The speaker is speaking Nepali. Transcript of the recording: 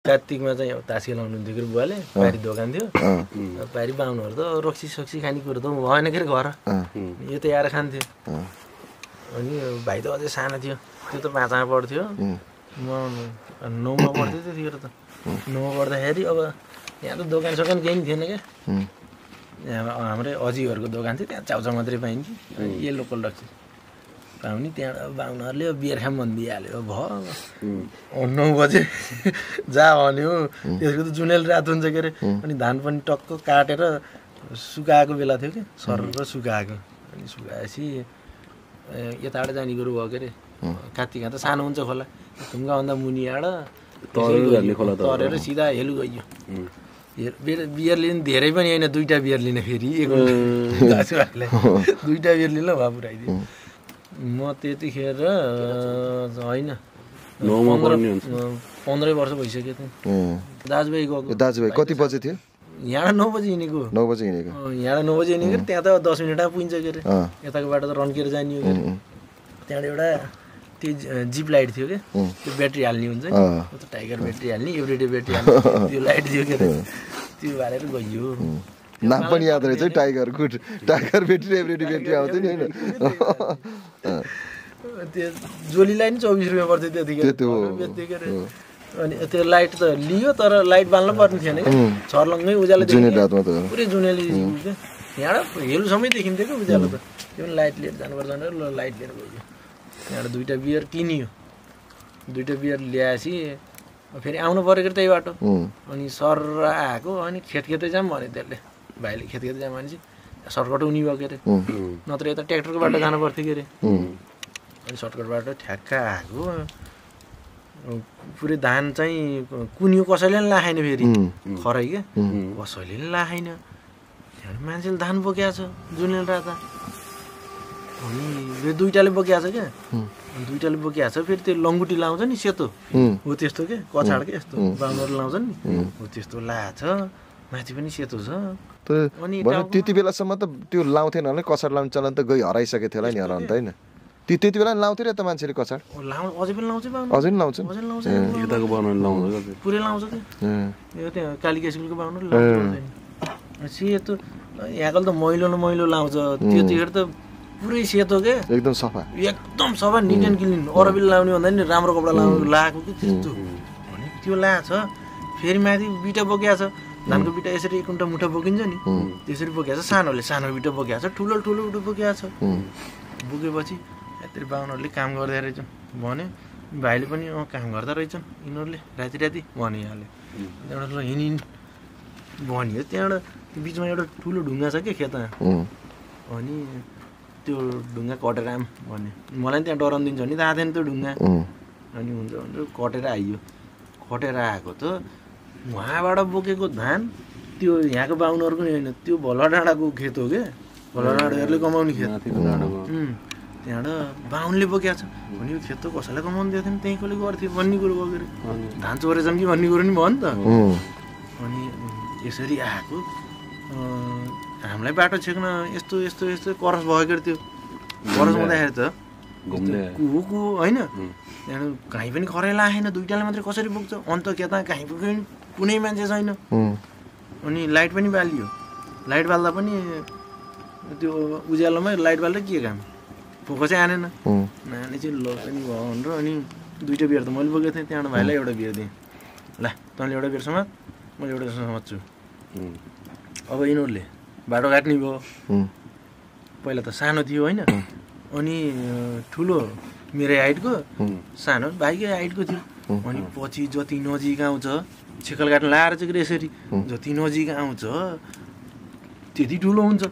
कार्तिकमा चाहिँ अब तास खेलाउनुहुन्थ्यो कि बुवाले पारी दोकान थियो पारी बाहुनहरू त रक्सी सक्सी खाने कुरो त भएन के घर यो त आएर खान्थ्यो अनि भाइ त अझै सानो थियो त्यो त 5मा पढ्थ्यो म 9मा पढ्थ्यो त्यतिखेर त 9मा पढ्दाखेरि अब यहाँ त दोकान सोकान केही पनि थिएन क्या यहाँ हाम्रै अजीहरूको दोकान थियो त्यहाँ चाउचाउ मात्रै पाइन्थ्यो यो लोकल रक्सी पाउने त्यहाँ बाहुनहरूले बियर खाम भनिदिइहाल्यो भयो 9 बजे जा भन्यो त्यसको त जुनेल रात हुन्छ के अरे अनि धान पनि टक्क काटेर सुकाएको बेला थियो कि सरर सुकाएको अनि सुकाएपछि यताबाट जाने कुरो भयो के अरे कार्तिकमा त सानो हुन्छ खोला ढुङ्गाभन्दा मुनि आएर तरेर सिधा हेलु गइयो बियर लिनु धेरै पनि होइन 2टा बियर लिने फेरि दाजुभाइलाई 2टा बियर लिनु भए पुऱ्याइदियो म त्यतिखेर होइन 15 वर्ष भइसक्यो थियो दाजुभाइ गएको दाजुभाइ कति बजे थियो यहाँ 9 बजे हिँडेको 9 बजे हिँडेको यहाँ 9 बजे हिँडेको त्यहाँ त 10 मिनटमा पुगिन्छ के अरे यताको बाटो त रन्केर जाने हो कि त्यहाँबाट एउटा त्यो जिप लाइट थियो क्या त्यो ब्याट्री हाल्ने हुन्छ नि टाइगर ब्याट्री हाल्ने एभ्रिडे ब्याट्री हाल्ने त्यो लाइट थियो के अरे त्यो हालेर गइयो नाम पनि याद रहेछ tiger good tiger battery every day battery आउँथ्यो नि होइन त्यो जोलीलाई नि 24 रुपियाँ पर्थ्यो त्यतिखेर बेच्थ्यो के अरे अनि त्यो लाइट त लियो तर लाइट बाल्नु पर्ने थिएन क्या छर्लङ्गै उज्यालो पुरै जुनेली यहाँ हेलुसम्मै देखिन्थ्यो क्या उज्यालो त त्यो पनि लाइट लिएर जानुपर्छ भनेर ल लाइट लिएर गयो यहाँ 2टा बियर किनियो 2टा बियर ल्याएपछि फेरि आउनु पऱ्यो त्यही बाटो अनि सर आएको अनि खेतखेतै जाऊँ भन्यो त्यसले भाइले खेतखेतै जाऊँ भनेपछि सर्टकट उनी भयो के अरे नत्र यता ट्र्याक्टरको बाटो जानु पर्थ्यो के अरे अनि सर्टकट बाटो ठ्याक्क आएको पुरै धान चाहिँ कुनियो कसैले पनि लाखाइन फेरि खरै क्या कसैले पनि लाखाइन त्यहाँबाट मान्छेले धान बोकेको छ जुनेल राता अनि यो 2टाले बोकेको छ क्या 2टाले बोकेको छ फेरि त्यो लङ्गुटी लाउँछ नि सेतो हो त्यस्तो के कछाड के यस्तो बाहुनहरू लाउँछ नि हो त्यस्तो लाछ माथि पनि सेतो छ अनि त्यति बेलासम्म त त्यो लाउँथेन होला कछाड लाउने चलन त गई हराइसकेको थियो होला नि हराउनु त होइन त्यति बेला लाउँथ्यो र त मान्छेले कछाड अझै पनि लाउँछ अझै पनि लाउँछ पुरै लाउँछ क्या यो त्यहाँ कालिका स्कुलको बाहुनहरू लाउँछ सेतो यहाँको त मैलो न मैलो लाउँछ त्यतिखेर त पुरै सेतो के एकदम सफा निट एन्ड क्लिन अरबिल लाउने भन्दा नि राम्रो कपडा लगाएको कि त्यस्तो भने त्यो लाछ फेरि माथि बिटा बोकेको छ धानको बिटा यसरी 1 कुन्टा मुठा बोकिन्छ नि त्यसरी बोकेको छ सानोले सानो बिटा बोकेको छ ठुलो ठुलो बिटा बोकेको छ बोकेपछि यत्रो बाहुनहरूले काम गर्दै रहेछन् भने भाइले पनि काम गर्दा रहेछन् यिनीहरूले राति राति भनिहाल्यो त्यहाँबाट ल हिँडिन् भन्यो त्यहाँबाट बिचमा एउटा ठुलो ढुङ्गा छ क्या खेतमा अनि त्यो ढुङ्गा कटेर आम भन्यो मलाई त्यहाँ डराउनु दिन्छ नि त आएको थिएन त्यो ढुङ्गा अनि हुन्छ भनेर कटेर आइयो कटेर आएको त उहाँबाट बोकेको धान त्यो यहाँको बाहुनहरूको नि होइन त्यो भोला डाँडाको खेत हो क्या भोला डाँडाहरूले कमाउने खेत त्यहाँबाट बाहुनले बोकेको छ भने यो खेत त कसैलाई कमाउनु दिएको थिएन त्यहीँ कसले गर्थ्यो भन्ने कुरो भयो के अरे धान चोरेछन् कि भन्ने कुरो नि भयो नि त अनि यसरी आएको हामीलाई बाटो छेक्न यस्तो यस्तो यस्तो करस भयो के त्यो करस हुँदाखेरि त कुहु होइन त्यहाँबाट काहीँ पनि खरै लाखेन 2टाले मात्रै कसरी बोक्छ अन्त केता काहीँ पुग्यो नि कुनै मान्छे छैन अनि लाइट पनि बालियो लाइट बाल्दा पनि त्यो उज्यालोमा लाइट बाल्दा के काम फोको चाहिँ आनेन नानी चाहिँ ल पनि भयो भनेर अनि 2टा बियर त मैले बोकेको थिएँ त्यहाँबाट भाइलाई एउटा बियर दिएँ ल तैँले एउटा बियर समात मैले एउटा समात्छु अब यिनीहरूले बाटो काट्ने भयो पहिला त सानो थियो होइन अनि ठुलो मेरो हाइटको सानो भाइकै हाइटको थियो अनि पछि जति नजिक आउँछ छेकल काट्न लाएर चाहिँ यसरी जति नजिक आउँछ त्यति ठुलो हुन्छ